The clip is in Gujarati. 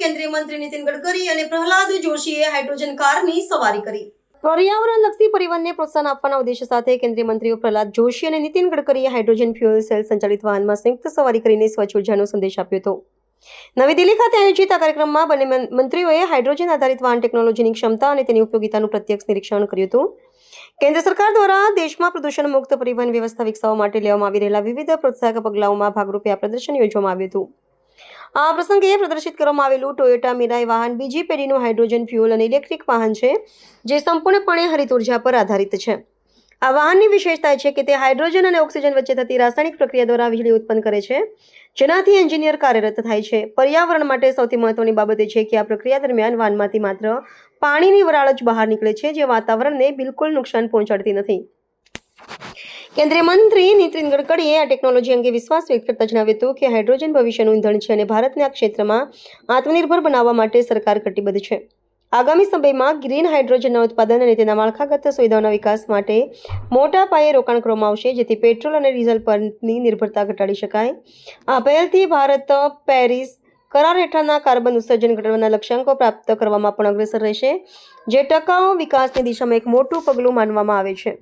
કેન્દ્રીય મંત્રી નીતિન ગડકરી અને પ્રહલાદ જોશીએ હાઇડ્રોજન કારની સવારી કરી। પર્યાવરણલક્ષી પરિવહનને પ્રોત્સાહન આપવાના ઉદ્દેશ્ય સાથે કેન્દ્રીય મંત્રીઓ પ્રહલાદ જોશી અને નીતિન ગડકરીએ હાઇડ્રોજન ફ્યુઅલ સેલ સંચાલિત વાહનમાં સંયુક્ત સવારી કરીને સ્વચ્છ ઉર્જાનો સંદેશ આપ્યો હતો। નવી દિલ્હી ખાતે આયોજિત આ કાર્યક્રમમાં બંને મંત્રીઓએ હાઇડ્રોજન આધારિત વાહન ટેકનોલોજીની ક્ષમતા અને તેની ઉપયોગિતાનું પ્રત્યક્ષ નિરીક્ષણ કર્યું હતું। કેન્દ્ર સરકાર દ્વારા દેશમાં પ્રદૂષણ મુક્ત પરિવહન વ્યવસ્થા વિકસાવવા માટે લેવામાં આવી રહેલા વિવિધ પ્રોત્સાહક પગલાઓમાં ભાગરૂપે આ પ્રદર્શન યોજવામાં આવ્યું હતું। આ પ્રસંગે પ્રદર્શિત કરવામાં આવેલું ટોયોટા મિરાઈ વાહન બીજી પેઢીનું હાઇડ્રોજન ફ્યુઅલ અને ઇલેક્ટ્રિક વાહન છે, જે સંપૂર્ણપણે હરિત ઉર્જા પર આધારિત છે। આ વાહનની વિશેષતા છે કે તે હાઇડ્રોજન અને ઓક્સિજન વચ્ચે થતી રાસાયણિક પ્રક્રિયા દ્વારા વીજળી ઉત્પન્ન કરે છે, જેનાથી એન્જિનિયર કાર્યરત થાય છે। પર્યાવરણ માટે સૌથી મહત્વની બાબત એ છે કે આ પ્રક્રિયા દરમિયાન વાહનમાંથી માત્ર પાણીની વરાળ જ બહાર નીકળે છે, જે વાતાવરણને બિલકુલ નુકસાન પહોંચાડતી નથી। કેન્દ્રીય મંત્રી નીતિન ગડકરીએ આ ટેકનોલોજી અંગે વિશ્વાસ વ્યક્ત કરતા જણાવ્યું હતું કે હાઇડ્રોજન ભવિષ્યનું ઇંધણ છે અને ભારતને આ ક્ષેત્રમાં આત્મનિર્ભર બનાવવા માટે સરકાર કટિબદ્ધ છે। આગામી સમયમાં ગ્રીન હાઇડ્રોજનના ઉત્પાદન અને તેના માળખાગત સુવિધાઓના વિકાસ માટે મોટા પાયે રોકાણ કરવામાં આવશે, જેથી પેટ્રોલ અને ડીઝલ પરની નિર્ભરતા ઘટાડી શકાય। આ પહેલથી ભારત પેરિસ કરાર હેઠળના કાર્બન ઉત્સર્જન ઘટાડવાના લક્ષ્યાંકો પ્રાપ્ત કરવામાં પણ અગ્રેસર રહેશે, જે ટકાઉ વિકાસની દિશામાં એક મોટું પગલું માનવામાં આવે છે।